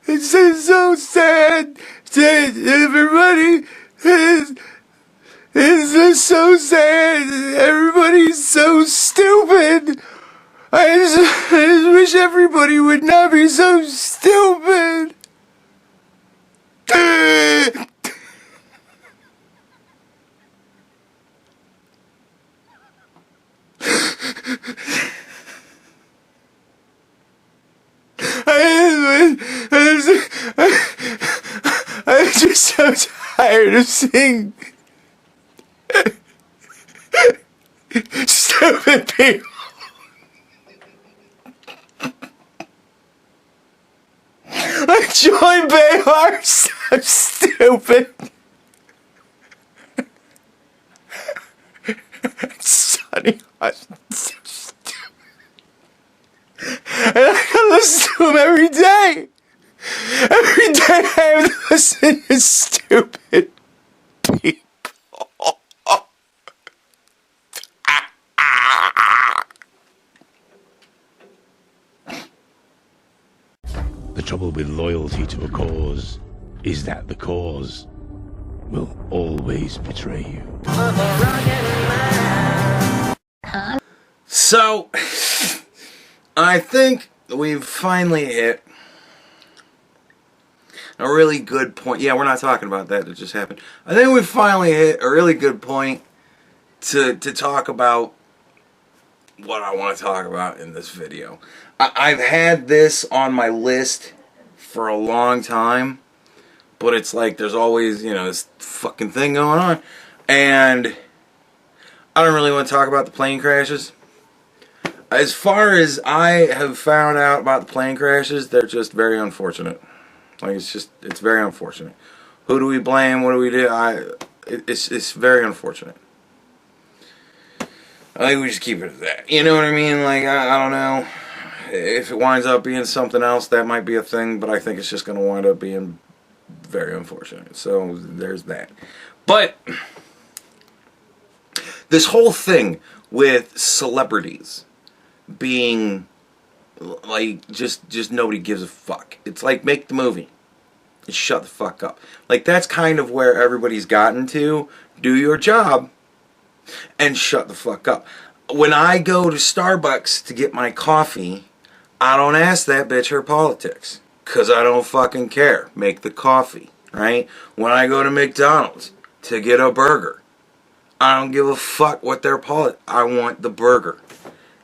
It's just so sad. Everybody is just so sad. Everybody's so stupid. I just wish everybody would not be so stupid. I'm just so tired of seeing stupid people. Like Joy Behar, so stupid. Sonny Hutchinson, so stupid. And I can listen to him every day. Every day I have to listen to stupid people. The trouble with loyalty to a cause is that the cause will always betray you. So, I think we've finally hit a really good point. Yeah, we're not talking about that. It just happened. I think we finally hit a really good point to talk about what I want to talk about in this video. I've had this on my list for a long time, but it's like there's always, you know, this fucking thing going on. And I don't really want to talk about the plane crashes. As far as I have found out about the plane crashes, they're just very unfortunate. Like, it's very unfortunate. Who do we blame? What do we do? It's very unfortunate. I think we just keep it at that. You know what I mean? Like, I don't know. If it winds up being something else, that might be a thing, but I think it's just going to wind up being very unfortunate. So, there's that. But this whole thing with celebrities being like just nobody gives a fuck. It's like, make the movie and shut the fuck up. Like, that's kind of where everybody's gotten to. Do your job and shut the fuck up. When I go to Starbucks to get my coffee, I don't ask that bitch her politics, cause I don't fucking care. Make the coffee, right? When I go to McDonald's to get a burger, I don't give a fuck what their politics. I want the burger.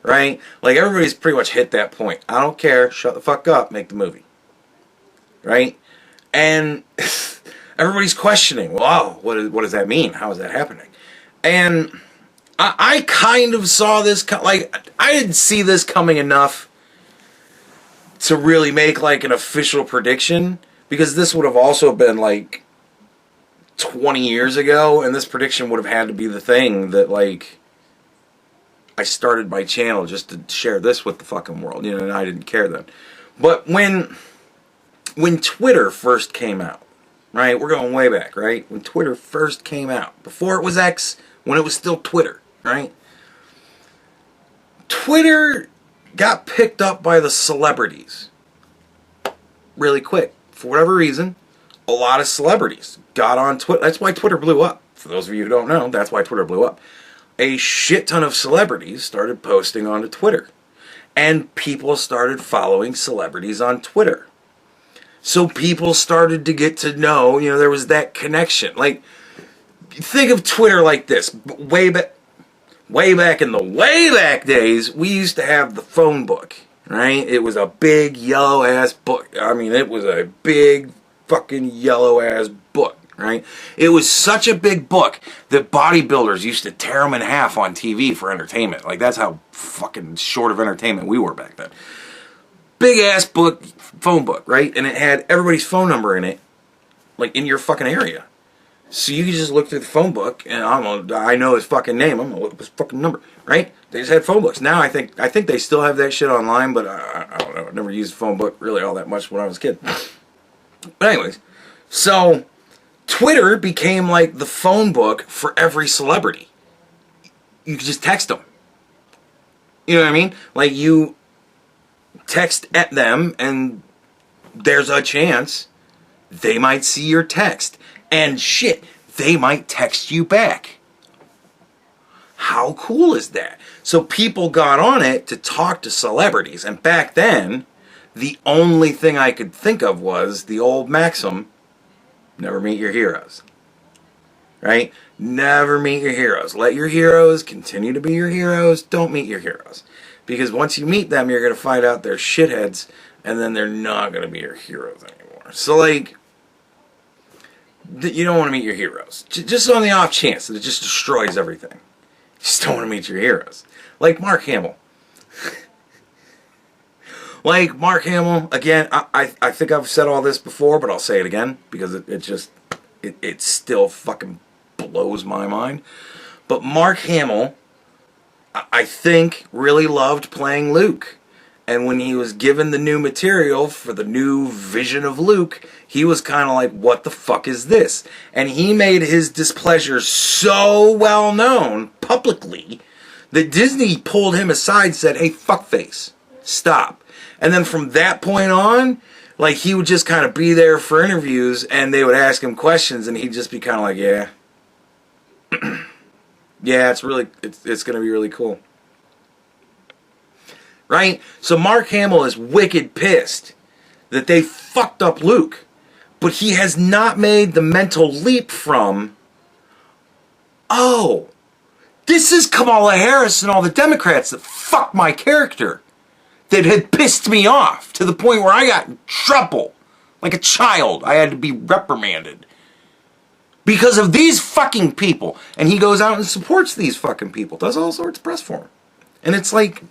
Right? Like, everybody's pretty much hit that point. I don't care. Shut the fuck up. Make the movie. Right? And everybody's questioning, wow, what does that mean? How is that happening? And I kind of saw this, like, I didn't see this coming enough to really make, like, an official prediction, because this would have also been, like, 20 years ago, and this prediction would have had to be the thing that, like, I started my channel just to share this with the fucking world, you know, and I didn't care then. But when Twitter first came out, right, we're going way back, right, when Twitter first came out, before it was X, when it was still Twitter, right, Twitter got picked up by the celebrities really quick. For whatever reason, a lot of celebrities got on Twitter. That's why Twitter blew up. For those of you who don't know, that's why Twitter blew up. A shit ton of celebrities started posting onto Twitter. And people started following celebrities on Twitter. So people started to get to know, you know, there was that connection. Like, think of Twitter like this. Way back in the way back days, we used to have the phone book, right? It was a big yellow-ass book. I mean, it was a big fucking yellow-ass book. Right? It was such a big book that bodybuilders used to tear them in half on TV for entertainment. Like, that's how fucking short of entertainment we were back then. Big ass book, phone book, right? And it had everybody's phone number in it, like, in your fucking area. So you could just look through the phone book, and I know his fucking name. I'm gonna look up his fucking number, right? They just had phone books. Now I think they still have that shit online, but I don't know. I never used a phone book really all that much when I was a kid. But anyways, so Twitter became like the phone book for every celebrity. You could just text them. You know what I mean? Like, you text at them and there's a chance they might see your text. And shit, they might text you back. How cool is that? So people got on it to talk to celebrities. And back then, the only thing I could think of was the old maxim, never meet your heroes. Right? Never meet your heroes. Let your heroes continue to be your heroes. Don't meet your heroes. Because once you meet them, you're going to find out they're shitheads, and then they're not going to be your heroes anymore. So, like, you don't want to meet your heroes. Just on the off chance that it just destroys everything. You just don't want to meet your heroes. Like Mark Hamill. Like Mark Hamill, again, I think I've said all this before, but I'll say it again, because it still fucking blows my mind. But Mark Hamill, I think, really loved playing Luke. And when he was given the new material for the new vision of Luke, he was kind of like, what the fuck is this? And he made his displeasure so well known publicly that Disney pulled him aside and said, hey, fuckface, stop. And then from that point on, like, he would just kind of be there for interviews, and they would ask him questions, and he'd just be kind of like, yeah. Yeah, it's going to be really cool. Right? So Mark Hamill is wicked pissed that they fucked up Luke. But he has not made the mental leap from, oh, this is Kamala Harris and all the Democrats that fucked my character. That had pissed me off to the point where I got in trouble. Like a child. I had to be reprimanded. Because of these fucking people. And he goes out and supports these fucking people. Does all sorts of press for him. And it's like,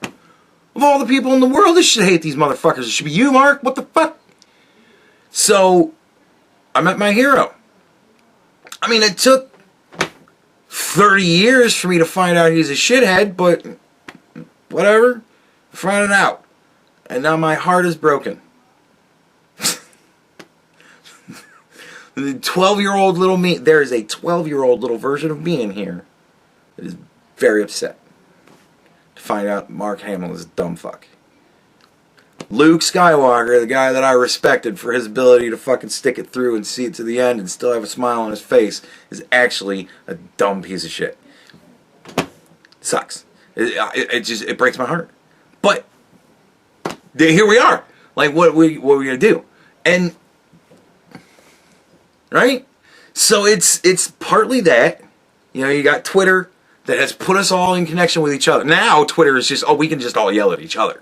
of all the people in the world that should hate these motherfuckers, it should be you, Mark. What the fuck? So, I met my hero. I mean, it took 30 years for me to find out he's a shithead, but whatever. I found it out. And now my heart is broken. The 12-year-old little me, there is a 12-year-old little version of me in here that is very upset to find out Mark Hamill is a dumb fuck. Luke Skywalker, the guy that I respected for his ability to fucking stick it through and see it to the end and still have a smile on his face, is actually a dumb piece of shit. Sucks. It breaks my heart. But here we are. Like, what are we gonna do? And right? So it's partly that. You know, you got Twitter that has put us all in connection with each other. Now Twitter is just, oh, we can just all yell at each other.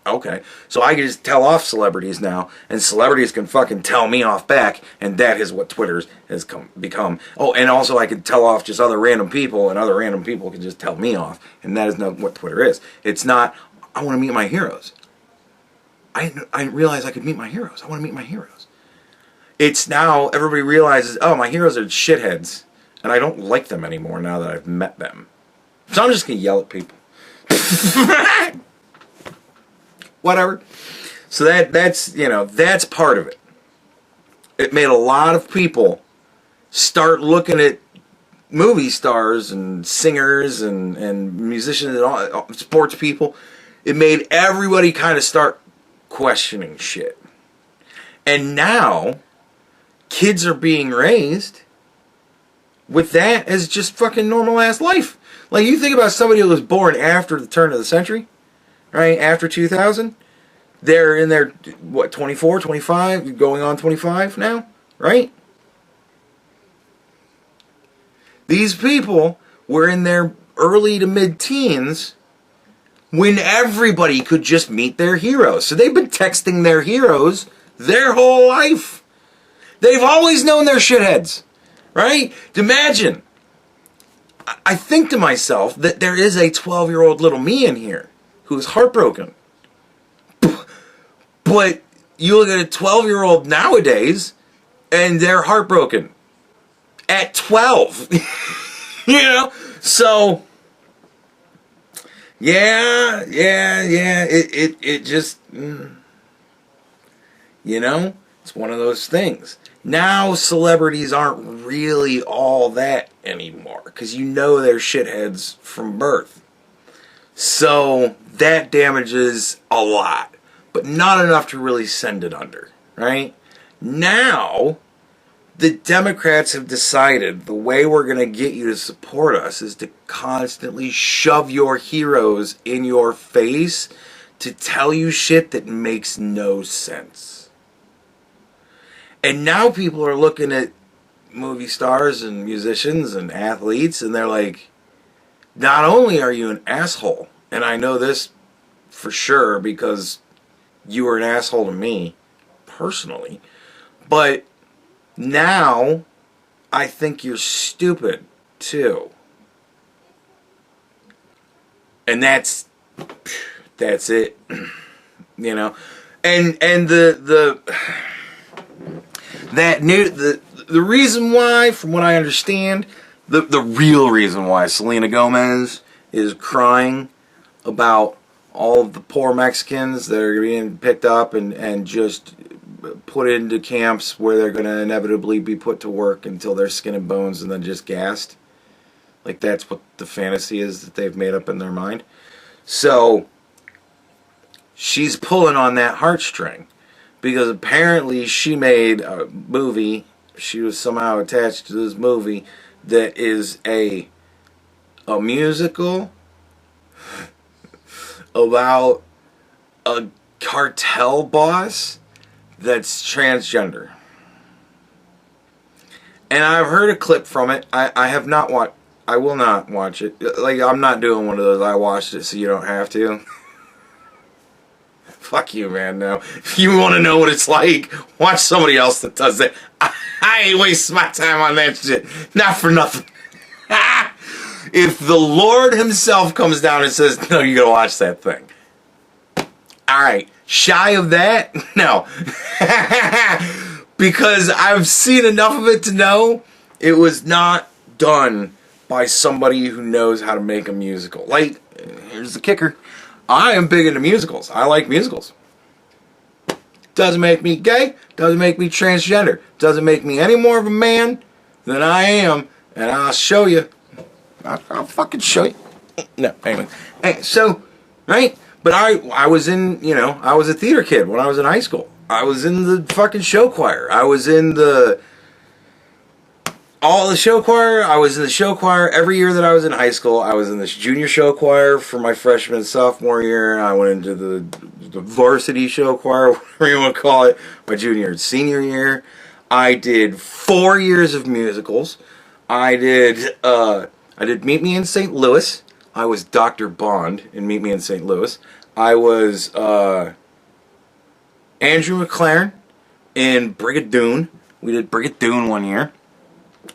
Okay. So I can just tell off celebrities now, and celebrities can fucking tell me off back, and that is what Twitter has become. Oh, and also I can tell off just other random people, and other random people can just tell me off, and that is not what Twitter is. It's not, I want to meet my heroes. I didn't realize I could meet my heroes. I want to meet my heroes. It's now everybody realizes, oh, my heroes are shitheads, and I don't like them anymore now that I've met them. So I'm just going to yell at people. Whatever. So that's, you know, that's part of it. It made a lot of people start looking at movie stars and singers and musicians and all, sports people. It made everybody kind of start questioning shit. And now kids are being raised with that as just fucking normal ass life. Like, you think about somebody who was born after the turn of the century, right? After 2000. They're in their, what, 24, 25, going on 25 now, right? These people were in their early to mid-teens when everybody could just meet their heroes. So they've been texting their heroes their whole life. They've always known they're shitheads, right? Imagine, I think to myself that there is a 12-year-old little me in here who is heartbroken. But you look at a 12-year-old nowadays, and they're heartbroken. At 12. You know? So, yeah. It just, you know? It's one of those things. Now celebrities aren't really all that anymore, because you know they're shitheads from birth. So, that damages a lot. but not enough to really send it under, right? Now, the Democrats have decided the way we're going to get you to support us is to constantly shove your heroes in your face to tell you shit that makes no sense. And now people are looking at movie stars and musicians and athletes, and they're like, not only are you an asshole, and I know this for sure because you were an asshole to me personally, but now I think you're stupid too. And that's it. You know. And the reason why, from what I understand, the real reason why Selena Gomez is crying about all of the poor Mexicans that are being picked up and just put into camps where they're going to inevitably be put to work until they're skin and bones and then just gassed. Like, that's what the fantasy is that they've made up in their mind. So, she's pulling on that heartstring. Because apparently she made a movie, she was somehow attached to this movie, that is a musical about a cartel boss that's transgender. And I've heard a clip from it. I have not watched. I will not watch it. Like, I'm not doing one of those I watched it so you don't have to. Fuck you, man, no. If you want to know what it's like, watch somebody else that does it. I ain't wasting my time on that shit. Not for nothing. If the Lord himself comes down and says, no, you gotta watch that thing. Alright, shy of that? No. Because I've seen enough of it to know it was not done by somebody who knows how to make a musical. Like, here's the kicker. I am big into musicals. I like musicals. Doesn't make me gay. Doesn't make me transgender. Doesn't make me any more of a man than I am. And I'll show you. I'll fucking show you. No, anyway. Hey, so, right? But I was in, I was a theater kid when I was in high school. I was in the fucking show choir. I was in the show choir. I was in the show choir every year that I was in high school. I was in this junior show choir for my freshman and sophomore year. I went into the varsity show choir, whatever you want to call it, my junior and senior year. I did 4 years of musicals. I did Meet Me in St. Louis. I was Dr. Bond in Meet Me in St. Louis. I was Andrew McLaren in Brigadoon. We did Brigadoon one year.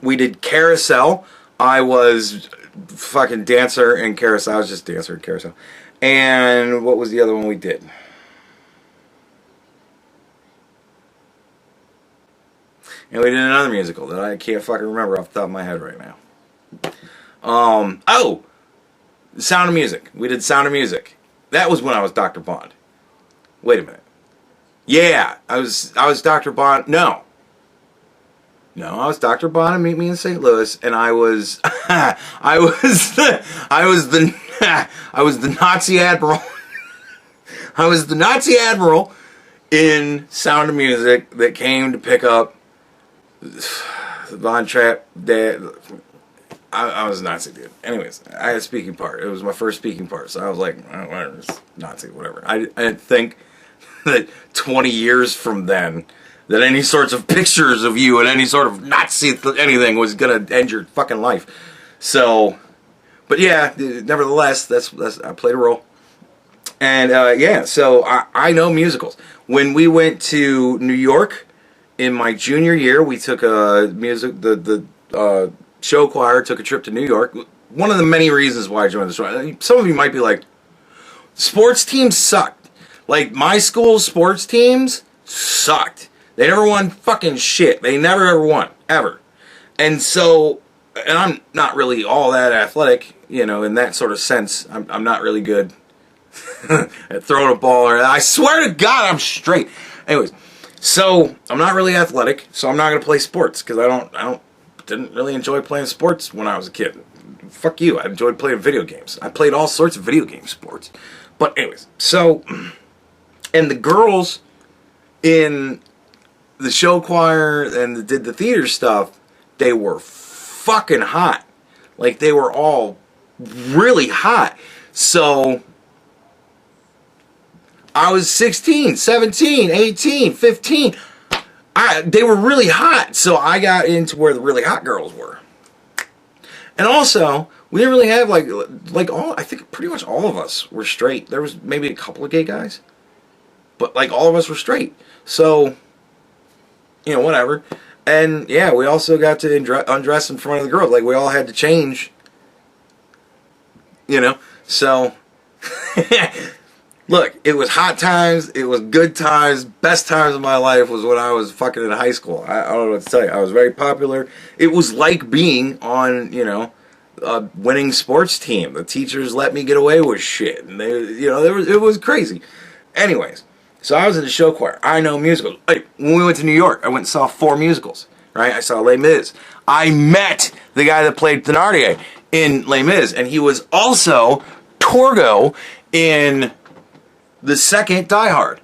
We did Carousel. I was fucking dancer in Carousel. I was just dancer in Carousel. And what was the other one we did? And we did another musical that I can't fucking remember off the top of my head right now. Sound of Music. We did Sound of Music. That was when I was Dr. Bond. Wait a minute. Yeah, I was Dr. Bond. No, I was Dr. Bond and Meet Me in St. Louis, and I was I was the Nazi Admiral. I was the Nazi Admiral in Sound of Music that came to pick up the Von Trapp dad. I was a Nazi dude. Anyways, I had a speaking part. It was my first speaking part, so I was like, oh, whatever, it's Nazi, whatever. I didn't think that 20 years from then that any sorts of pictures of you and any sort of Nazi anything was gonna end your fucking life. So, but yeah, nevertheless, that's I played a role. And yeah, so I know musicals. When we went to New York in my junior year, we took a the show choir took a trip to New York. One of the many reasons why I joined the show. Some of you might be like, sports teams sucked. Like, my school's sports teams sucked. They never won fucking shit. They never ever won. Ever. And so, and I'm not really all that athletic, in that sort of sense. I'm not really good at throwing a ball. I swear to God, I'm straight. Anyways, so I'm not really athletic, so I'm not going to play sports, because I didn't really enjoy playing sports when I was a kid. Fuck you. I enjoyed playing video games. I played all sorts of video game sports. But anyways, so And the girls in the show choir and did the theater stuff, they were fucking hot. Like, they were all really hot. So I was 16, 17, 18, 15. They were really hot. So I got into where the really hot girls were. And also, we didn't really have like all, I think pretty much all of us were straight. There was maybe a couple of gay guys. But like all of us were straight. So, you know, whatever. And yeah, we also got to undress in front of the girls. Like, we all had to change. You know? So, look, it was hot times. It was good times. Best times of my life was when I was fucking in high school. I don't know what to tell you. I was very popular. It was like being on, you know, a winning sports team. The teachers let me get away with shit. And they, you know, it was crazy. Anyways. So I was in the show choir. I know musicals. Like, when we went to New York, I went and saw 4 musicals. Right? I saw Les Mis. I met the guy that played Thénardier in Les Mis, and he was also Torgo in the second Die Hard.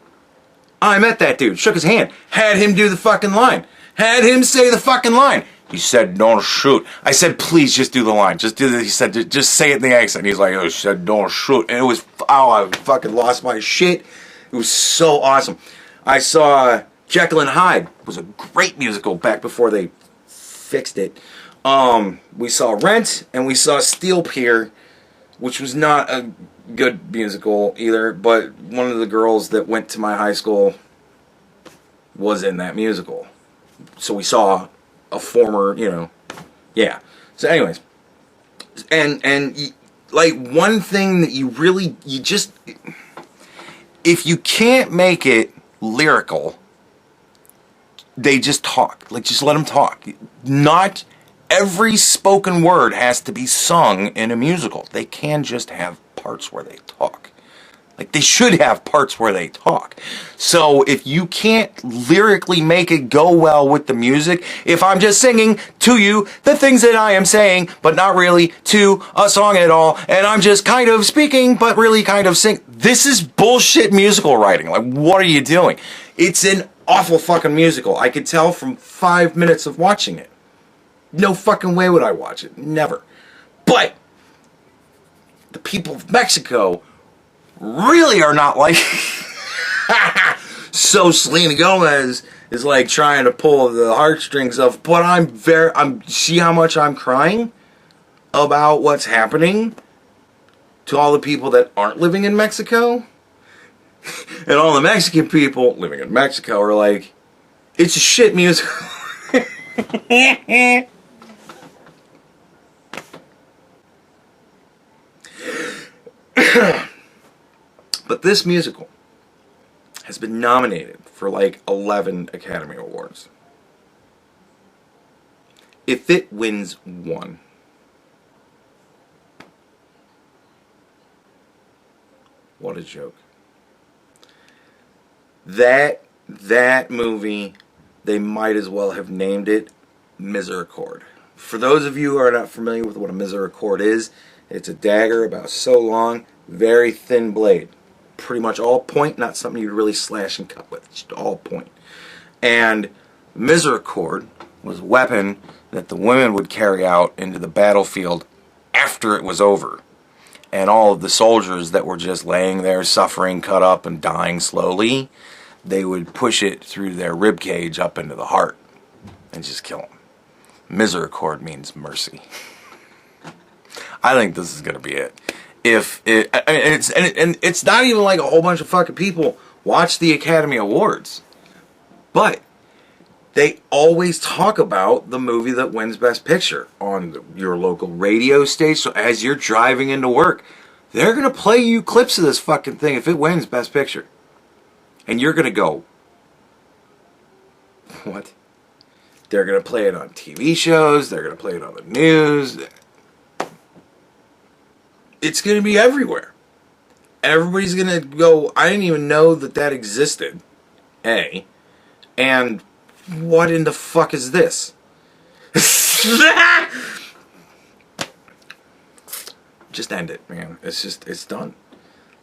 I met that dude. Shook his hand. Had him do the fucking line. Had him say the fucking line. He said, "Don't shoot." I said, "Please, just do the line. Just do this." He said, "Just say it in the accent." He's like, "Oh, he said, don't shoot." And it was, oh, I fucking lost my shit. It was so awesome. I saw Jekyll and Hyde. It was a great musical back before they fixed it. We saw Rent, and we saw Steel Pier, which was not a good musical either, but one of the girls that went to my high school was in that musical. So we saw a former, you know, yeah. So anyways, and like, one thing that you just, if you can't make it lyrical, they just talk. Like, just let them talk. Not every spoken word has to be sung in a musical. They can just have parts where they talk. Like, they should have parts where they talk. So if you can't lyrically make it go well with the music, if I'm just singing to you the things that I am saying, but not really to a song at all, and I'm just kind of speaking, but really kind of sing, this is bullshit musical writing. Like, what are you doing? It's an awful fucking musical. I could tell from 5 minutes of watching it. No fucking way would I watch it. Never. But the people of Mexico really are not like so Selena Gomez is like trying to pull the heartstrings of, but I'm see how much I'm crying about what's happening to all the people that aren't living in Mexico. And all the Mexican people living in Mexico are like, it's a shit musical. But this musical has been nominated for like 11 Academy Awards. If it wins one, what a joke. That movie, they might as well have named it Misericord. For those of you who are not familiar with what a Misericord is, it's a dagger about so long, very thin blade. Pretty much all point, not something you'd really slash and cut with, just all point. And Misericord was a weapon that the women would carry out into the battlefield after it was over. And all of the soldiers that were just laying there suffering, cut up, and dying slowly, they would push it through their rib cage up into the heart and just kill them. Misericord means mercy. I think this is going to be it. It's not even like a whole bunch of fucking people watch the Academy Awards, but they always talk about the movie that wins Best Picture on your local radio station. So as you're driving into work, they're going to play you clips of this fucking thing if it wins Best Picture. And you're going to go, what? They're going to play it on TV shows. They're going to play it on the news. It's going to be everywhere. Everybody's going to go, I didn't even know that existed. A. And what in the fuck is this? Just end it, man. It's done.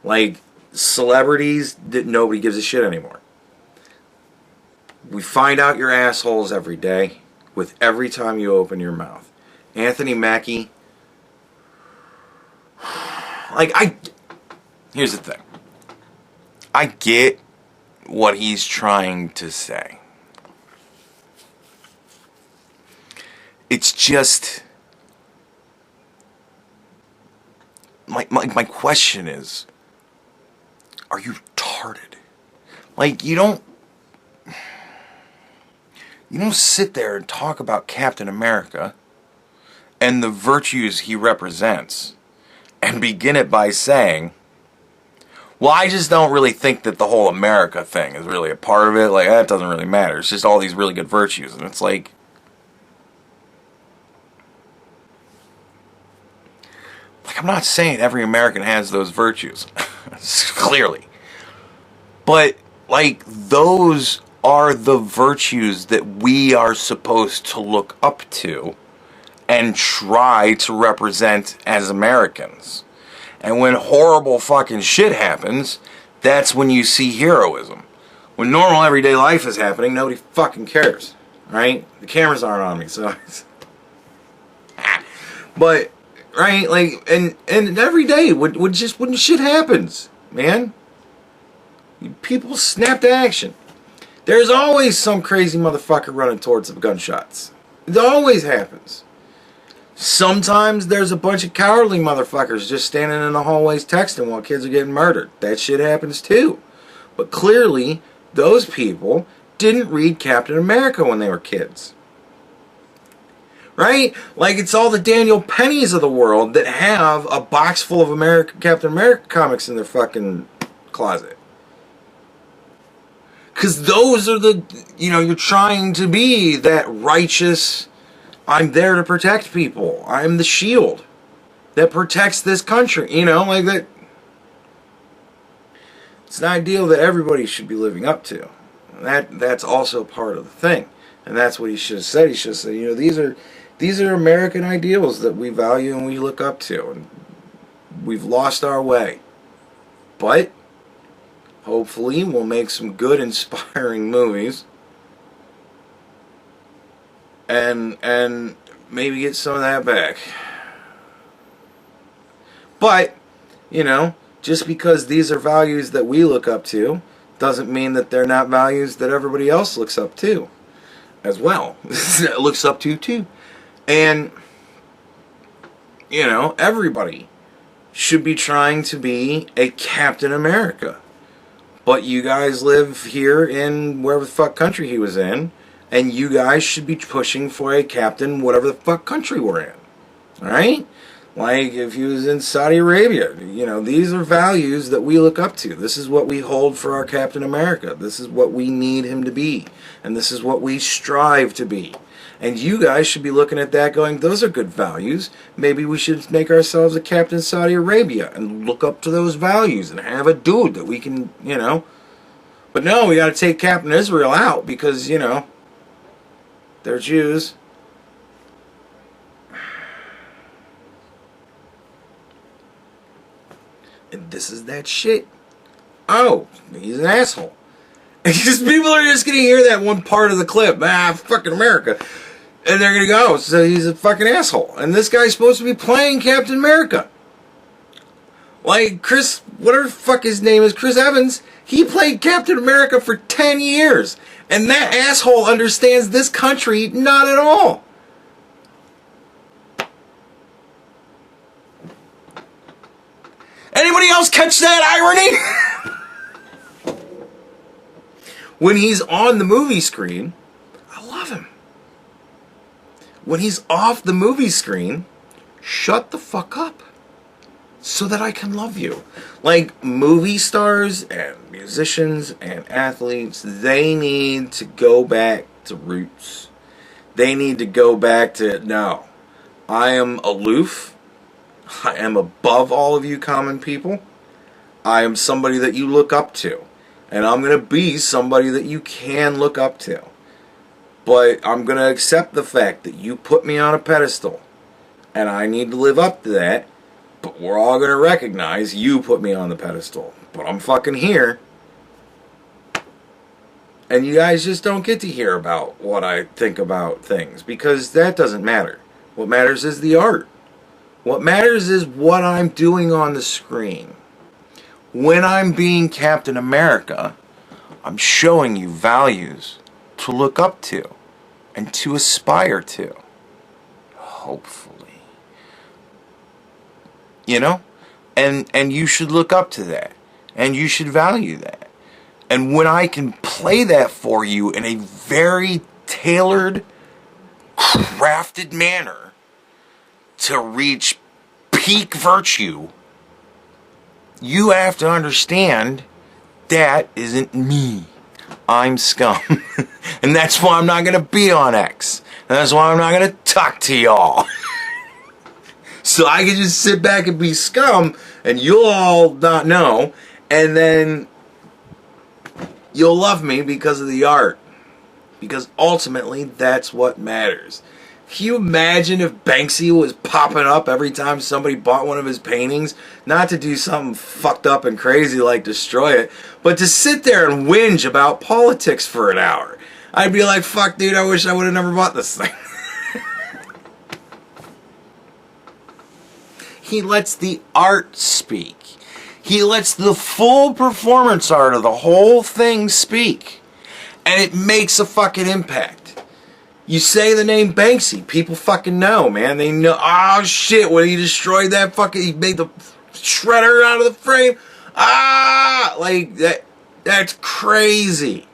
Like, celebrities that nobody gives a shit anymore. We find out you're assholes every day with every time you open your mouth. Anthony Mackie, here's the thing. I get what he's trying to say. It's just, my question is, are you retarded? Like, you don't sit there and talk about Captain America and the virtues he represents and begin it by saying, well, I just don't really think that the whole America thing is really a part of it. Like, that doesn't really matter. It's just all these really good virtues. And it's like, I'm not saying every American has those virtues. Clearly. But, like, those are the virtues that we are supposed to look up to and try to represent as Americans. And when horrible fucking shit happens, that's when you see heroism. When normal everyday life is happening, nobody fucking cares. Right? The cameras aren't on me, so... But, right, like, and every day, when shit happens, man, people snap to action. There's always some crazy motherfucker running towards some gunshots. It always happens. Sometimes there's a bunch of cowardly motherfuckers just standing in the hallways texting while kids are getting murdered. That shit happens too. But clearly, those people didn't read Captain America when they were kids. Right? Like, it's all the Daniel Pennies of the world that have a box full of Captain America comics in their fucking closet. Because those are the, you're trying to be that righteous, I'm there to protect people. I'm the shield that protects this country. Like that. It's an ideal that everybody should be living up to. That's also part of the thing. And that's what he should have said. He should have said, these are American ideals that we value and we look up to. And we've lost our way. But hopefully we'll make some good, inspiring movies. And maybe get some of that back. But, just because these are values that we look up to doesn't mean that they're not values that everybody else looks up to as well. Looks up to too. And, everybody should be trying to be a Captain America. But you guys live here in wherever the fuck country he was in, and you guys should be pushing for a captain whatever the fuck country we're in. Alright? Like, if he was in Saudi Arabia, these are values that we look up to. This is what we hold for our Captain America. This is what we need him to be. And this is what we strive to be. And you guys should be looking at that going, those are good values. Maybe we should make ourselves a Captain Saudi Arabia and look up to those values and have a dude that we can, But no, we got to take Captain Israel out because, they're Jews. And this is that shit. Oh, he's an asshole. And just people are just going to hear that one part of the clip. Fucking America. And they're going to go, so he's a fucking asshole. And this guy's supposed to be playing Captain America. Like Chris, whatever the fuck his name is, Chris Evans, he played Captain America for 10 years. And that asshole understands this country not at all. Anybody else catch that irony? When he's on the movie screen, I love him. When he's off the movie screen, shut the fuck up so that I can love you. Like, movie stars and musicians and athletes, they need to go back to roots. They need to go back to, no, I am aloof. I am above all of you common people. I am somebody that you look up to. And I'm going to be somebody that you can look up to. But I'm going to accept the fact that you put me on a pedestal. And I need to live up to that. But we're all going to recognize you put me on the pedestal. But I'm fucking here. And you guys just don't get to hear about what I think about things, because that doesn't matter. What matters is the art. What matters is what I'm doing on the screen. When I'm being Captain America, I'm showing you values to look up to and to aspire to. Hopefully. You know? And you should look up to that. And you should value that. And when I can play that for you in a very tailored, crafted manner to reach peak virtue, you have to understand that isn't me. I'm scum. And that's why I'm not going to be on X. And that's why I'm not going to talk to y'all. So I can just sit back and be scum, and you'll all not know, and then you'll love me because of the art. Because ultimately, that's what matters. Can you imagine if Banksy was popping up every time somebody bought one of his paintings? Not to do something fucked up and crazy like destroy it, but to sit there and whinge about politics for an hour. I'd be like, fuck dude, I wish I would have never bought this thing. He lets the art speak. He lets the full performance art of the whole thing speak. And it makes a fucking impact. You say the name Banksy, people fucking know, man. They know, oh shit, when he destroyed that fucking, he made the shredder out of the frame. Ah, like that's crazy.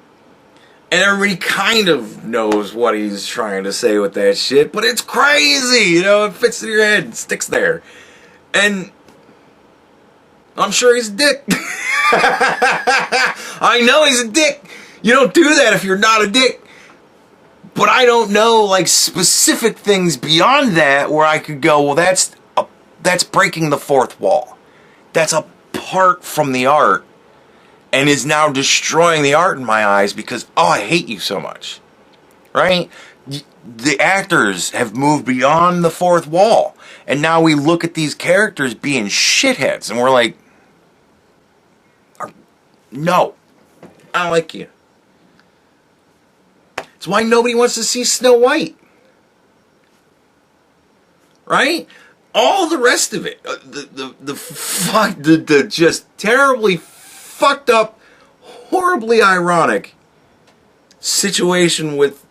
And everybody kind of knows what he's trying to say with that shit, but it's crazy, you know, it fits in your head, it sticks there. And I'm sure he's a dick. I know he's a dick. You don't do that if you're not a dick. But I don't know, like, specific things beyond that where I could go, well, that's breaking the fourth wall. That's apart from the art and is now destroying the art in my eyes because, oh, I hate you so much. Right? The actors have moved beyond the fourth wall. And now we look at these characters being shitheads and we're like, no, I don't like you. It's why nobody wants to see Snow White. Right? All the rest of it, the just terribly fucked up, horribly ironic situation with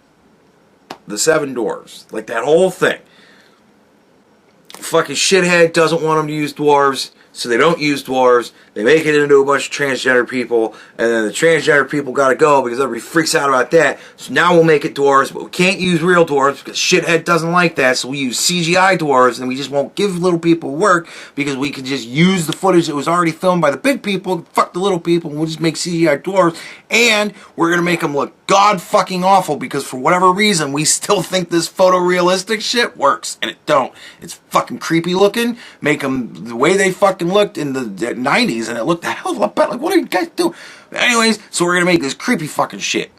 the Seven Dwarves. Like that whole thing. Fucking shithead doesn't want them to use dwarves, so they don't use dwarves. They make it into a bunch of transgender people, and then the transgender people gotta go because everybody freaks out about that. So now we'll make it dwarves, but we can't use real dwarves because shithead doesn't like that, so we use CGI dwarves, and we just won't give little people work because we can just use the footage that was already filmed by the big people, fuck the little people, and we'll just make CGI dwarves, and we're gonna make them look god fucking awful because for whatever reason we still think this photorealistic shit works, and it don't. It's fucking creepy looking. Make them the way they fucking looked in the 90s, and it looked a hell of a lot better. Like, what are you guys doing? Anyways, so we're gonna make this creepy fucking shit.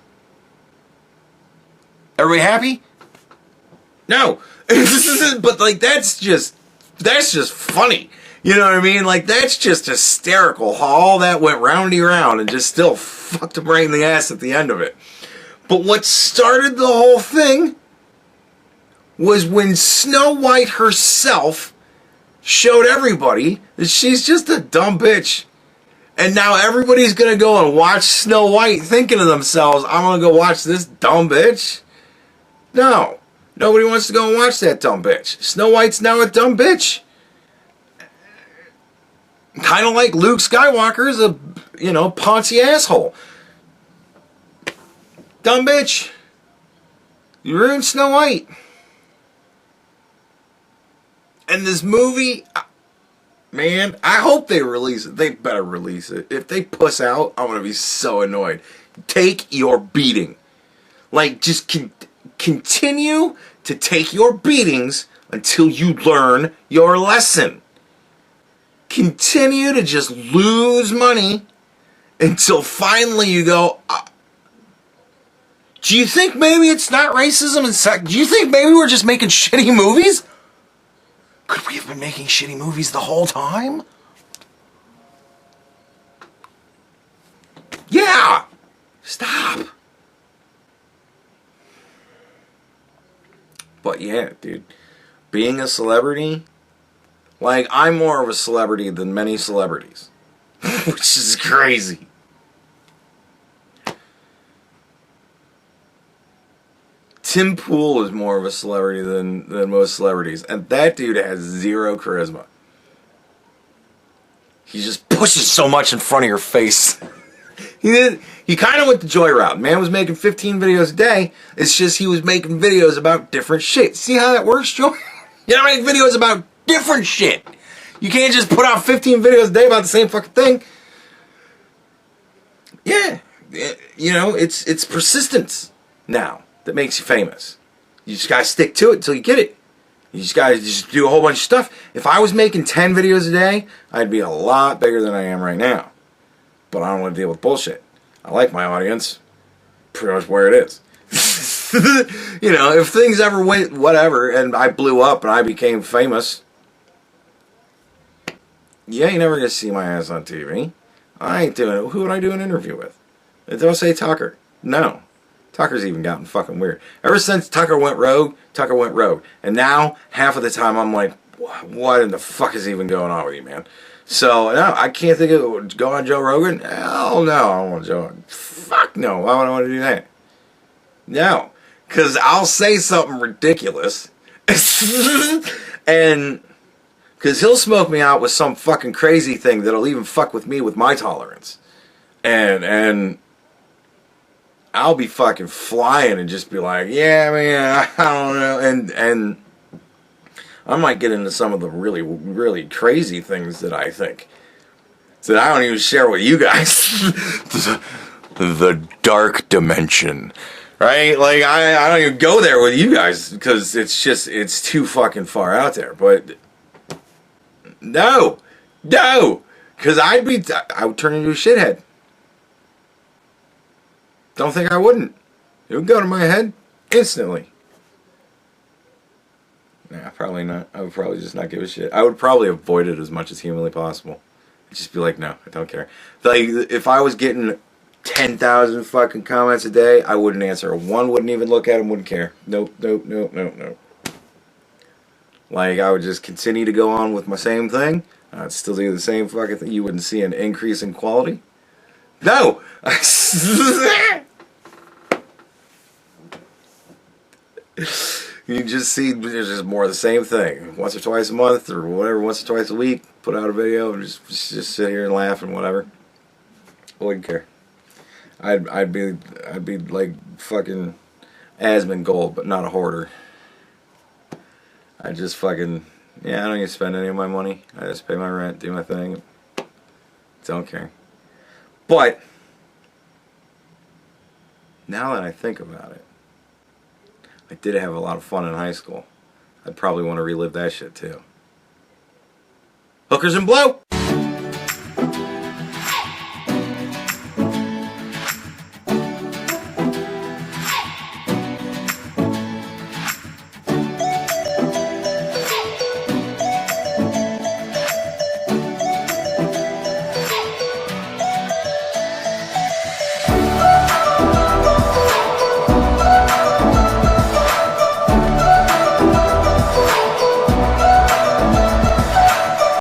Everybody happy? No. But like that's just funny. You know what I mean? Like that's just hysterical how all that went roundy round and just still fucked him right in the ass at the end of it. But what started the whole thing was when Snow White herself showed everybody that she's just a dumb bitch. And now everybody's going to go and watch Snow White thinking to themselves, I'm going to go watch this dumb bitch? No. Nobody wants to go and watch that dumb bitch. Snow White's now a dumb bitch. Kind of like Luke Skywalker's a, poncy asshole. Dumb bitch. You ruined Snow White. And this movie, man, I hope they release it. They better release it. If they puss out, I'm going to be so annoyed. Take your beating. Like, just continue to take your beatings until you learn your lesson. Continue to just lose money until finally you go, do you think maybe it's not racism and sex? Do you think maybe we're just making shitty movies? Could we have been making shitty movies the whole time? But yeah, dude, being a celebrity, like, I'm more of a celebrity than many celebrities, which is crazy. Tim Pool is more of a celebrity than most celebrities, and that dude has zero charisma. He just pushes so much in front of your face. He kind of went the Joy route. Man was making 15 videos a day. It's just he was making videos about different shit. See how that works, Joy? You gotta make videos about different shit. You can't just put out 15 videos a day about the same fucking thing. Yeah. You know, it's persistence now that makes you famous. You just gotta stick to it until you get it. You just gotta just do a whole bunch of stuff. If I was making 10 videos a day, I'd be a lot bigger than I am right now. But I don't want to deal with bullshit. I like my audience. Pretty much where it is. You know, if things ever went whatever and I blew up and I became famous, yeah, you're never gonna see my ass on TV. I ain't doing it. Who would I do an interview with? Don't say Tucker. No. Tucker's even gotten fucking weird. Ever since Tucker went rogue. And now, half of the time, I'm like, what in the fuck is even going on with you, man? So, no, I can't think of go on Joe Rogan. Hell no, I don't want Joe. Fuck no, why would I want to do that? No, because I'll say something ridiculous. And, because he'll smoke me out with some fucking crazy thing that'll even fuck with me with my tolerance. And I'll be fucking flying and just be like, yeah, man, I don't know. And I might get into some of the really, really crazy things that I think that I don't even share with you guys. The dark dimension, right? Like, I don't even go there with you guys because it's too fucking far out there. But no, because I would turn into a shithead. Don't think I wouldn't. It would go to my head instantly. Nah, probably not. I would probably just not give a shit. I would probably avoid it as much as humanly possible. I'd just be like, no, I don't care. Like, if I was getting 10,000 fucking comments a day, I wouldn't answer. One wouldn't even look at them, wouldn't care. Nope. Like, I would just continue to go on with my same thing. I'd still do the same fucking thing. You wouldn't see an increase in quality. No! You just see there's just more of the same thing. Once or twice a month or whatever, once or twice a week, put out a video and just sit here and laugh and whatever. I wouldn't care. I'd be like fucking Asmongold, but not a hoarder. I just fucking, yeah, I don't even spend any of my money. I just pay my rent, do my thing. Don't care. But now that I think about it, I did have a lot of fun in high school. I'd probably want to relive that shit too. Hookers and blow!